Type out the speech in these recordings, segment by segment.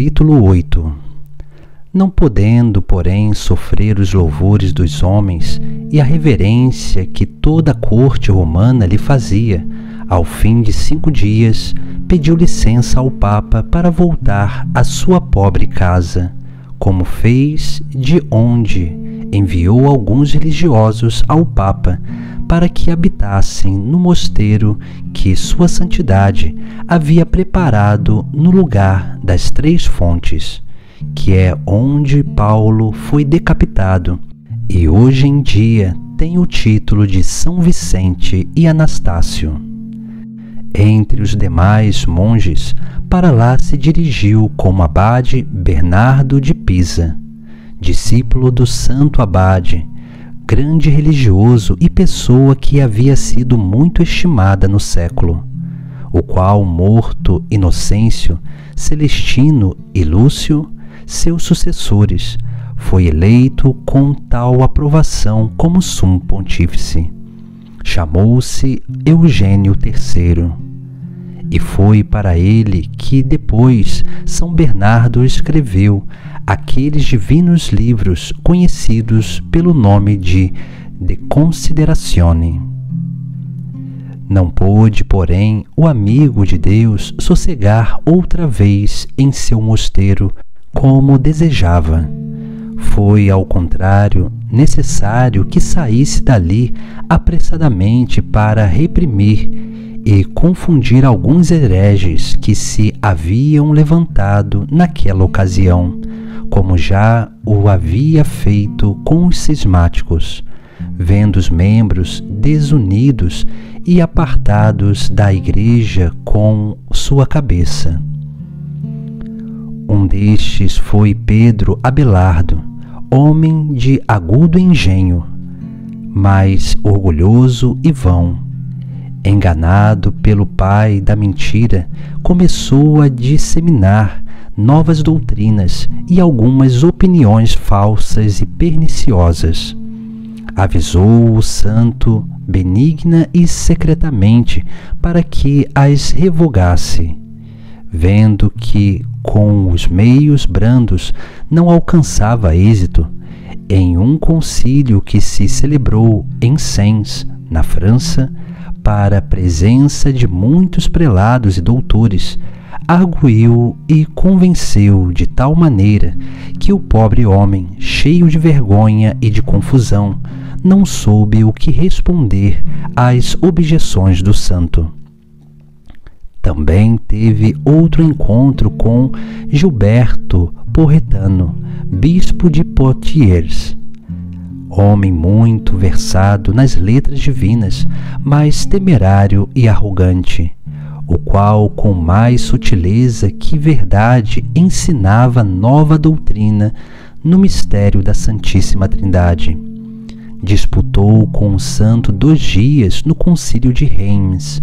Capítulo 8. Não podendo, porém, sofrer os louvores dos homens e a reverência que toda a corte romana lhe fazia, ao fim de 5 dias, pediu licença ao Papa para voltar à sua pobre casa, como fez, de onde enviou alguns religiosos ao Papa para que habitassem no mosteiro que Sua Santidade havia preparado no lugar das 3 fontes, que é onde Paulo foi decapitado, e hoje em dia tem o título de São Vicente e Anastácio. Entre os demais monges, para lá se dirigiu como abade Bernardo de Pisa, discípulo do santo abade, grande religioso e pessoa que havia sido muito estimada no século, o qual, morto Inocêncio, Celestino e Lúcio, seus sucessores, foi eleito com tal aprovação como sumo pontífice. Chamou-se Eugênio III, e foi para ele que depois São Bernardo escreveu aqueles divinos livros conhecidos pelo nome de Consideratione. Não pôde, porém, o amigo de Deus sossegar outra vez em seu mosteiro como desejava. Foi, ao contrário, necessário que saísse dali apressadamente para reprimir e confundir alguns hereges que se haviam levantado naquela ocasião, como já o havia feito com os cismáticos, vendo os membros desunidos e apartados da igreja com sua cabeça. Um destes foi Pedro Abelardo, homem de agudo engenho, mas orgulhoso e vão. Enganado pelo pai da mentira, começou a disseminar novas doutrinas e algumas opiniões falsas e perniciosas. Avisou o santo benigna e secretamente para que as revogasse. Vendo que com os meios brandos não alcançava êxito, em um concílio que se celebrou em Sens, na França, para a presença de muitos prelados e doutores, arguiu e convenceu de tal maneira que o pobre homem, cheio de vergonha e de confusão, não soube o que responder às objeções do santo. Também teve outro encontro com Gilberto Porretano, bispo de Poitiers, homem muito versado nas letras divinas, mas temerário e arrogante, o qual, com mais sutileza que verdade, ensinava nova doutrina no mistério da Santíssima Trindade. Disputou com o santo 2 dias no concílio de Reims,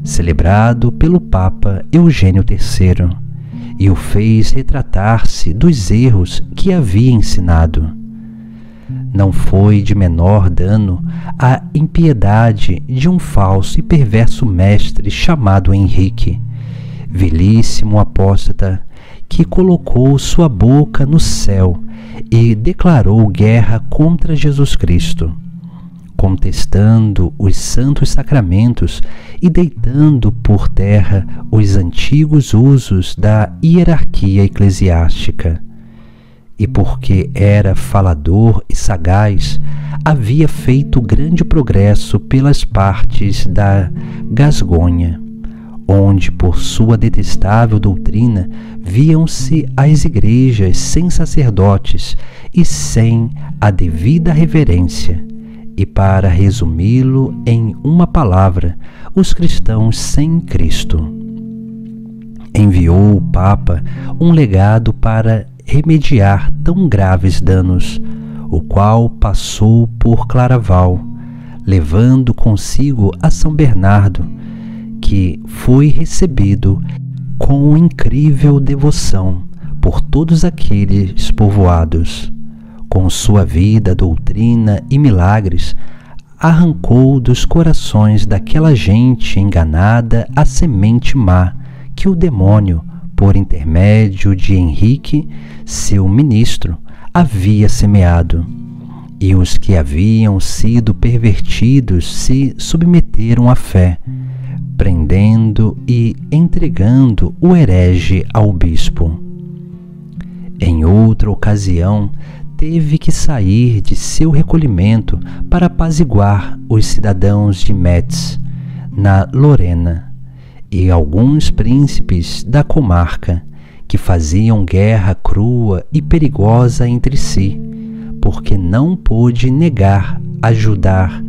celebrado pelo Papa Eugênio III, e o fez retratar-se dos erros que havia ensinado. Não foi de menor dano a impiedade de um falso e perverso mestre chamado Henrique, vilíssimo apóstata, que colocou sua boca no céu e declarou guerra contra Jesus Cristo, contestando os santos sacramentos e deitando por terra os antigos usos da hierarquia eclesiástica. E porque era falador e sagaz, havia feito grande progresso pelas partes da Gasgonha, onde, por sua detestável doutrina, viam-se as igrejas sem sacerdotes e sem a devida reverência, e, para resumi-lo em uma palavra, os cristãos sem Cristo. Enviou o Papa um legado para remediar tão graves danos, o qual passou por Claraval, levando consigo a São Bernardo, que foi recebido com incrível devoção por todos aqueles povoados. Com sua vida, doutrina e milagres, arrancou dos corações daquela gente enganada a semente má que o demônio, por intermédio de Henrique, seu ministro, havia semeado. E os que haviam sido pervertidos se submeteram à fé, prendendo e entregando o herege ao bispo. Em outra ocasião, teve que sair de seu recolhimento para apaziguar os cidadãos de Metz, na Lorena, e alguns príncipes da comarca, que faziam guerra crua e perigosa entre si, porque não pôde negar ajudar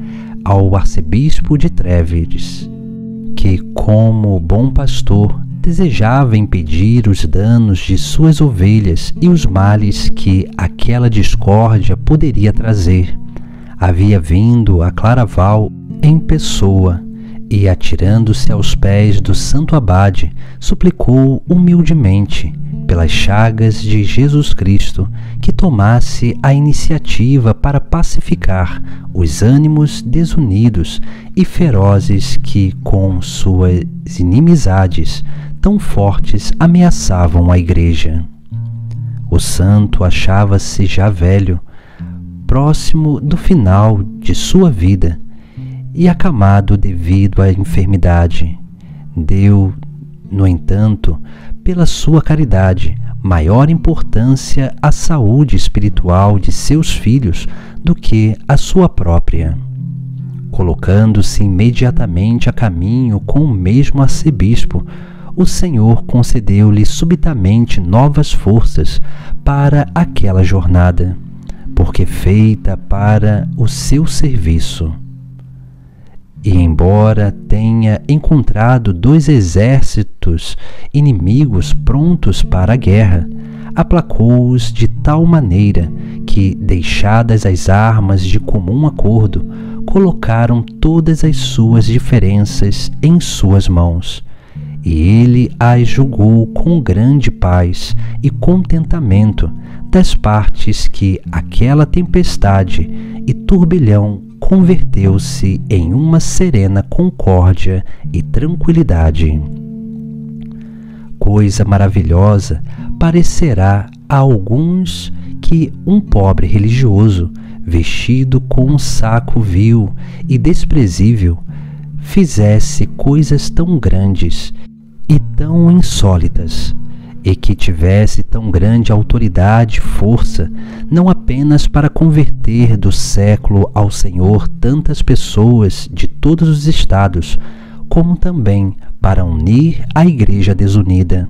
ao arcebispo de Trèveres, que, como bom pastor, desejava impedir os danos de suas ovelhas e os males que aquela discórdia poderia trazer. Havia vindo a Claraval em pessoa e, atirando-se aos pés do santo abade, suplicou humildemente, pelas chagas de Jesus Cristo, que tomasse a iniciativa para pacificar os ânimos desunidos e ferozes que, com suas inimizades tão fortes, ameaçavam a Igreja. O santo achava-se já velho, próximo do final de sua vida, e acamado devido à enfermidade. Deu, no entanto, pela sua caridade, maior importância à saúde espiritual de seus filhos do que à sua própria. Colocando-se imediatamente a caminho com o mesmo arcebispo, o Senhor concedeu-lhe subitamente novas forças para aquela jornada, porque feita para o seu serviço. E embora tenha encontrado 2 exércitos inimigos prontos para a guerra, aplacou-os de tal maneira que, deixadas as armas de comum acordo, colocaram todas as suas diferenças em suas mãos, e ele as julgou com grande paz e contentamento das partes que aquela tempestade e turbilhão converteu-se em uma serena concórdia e tranquilidade. Coisa maravilhosa parecerá a alguns que um pobre religioso, vestido com um saco vil e desprezível, fizesse coisas tão grandes e tão insólitas, e que tivesse tão grande autoridade e força, não apenas para converter do século ao Senhor tantas pessoas de todos os estados, como também para unir a Igreja desunida,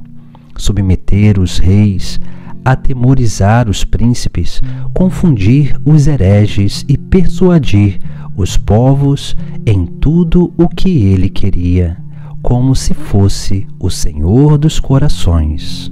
submeter os reis, atemorizar os príncipes, confundir os hereges e persuadir os povos em tudo o que ele queria, como se fosse o Senhor dos corações.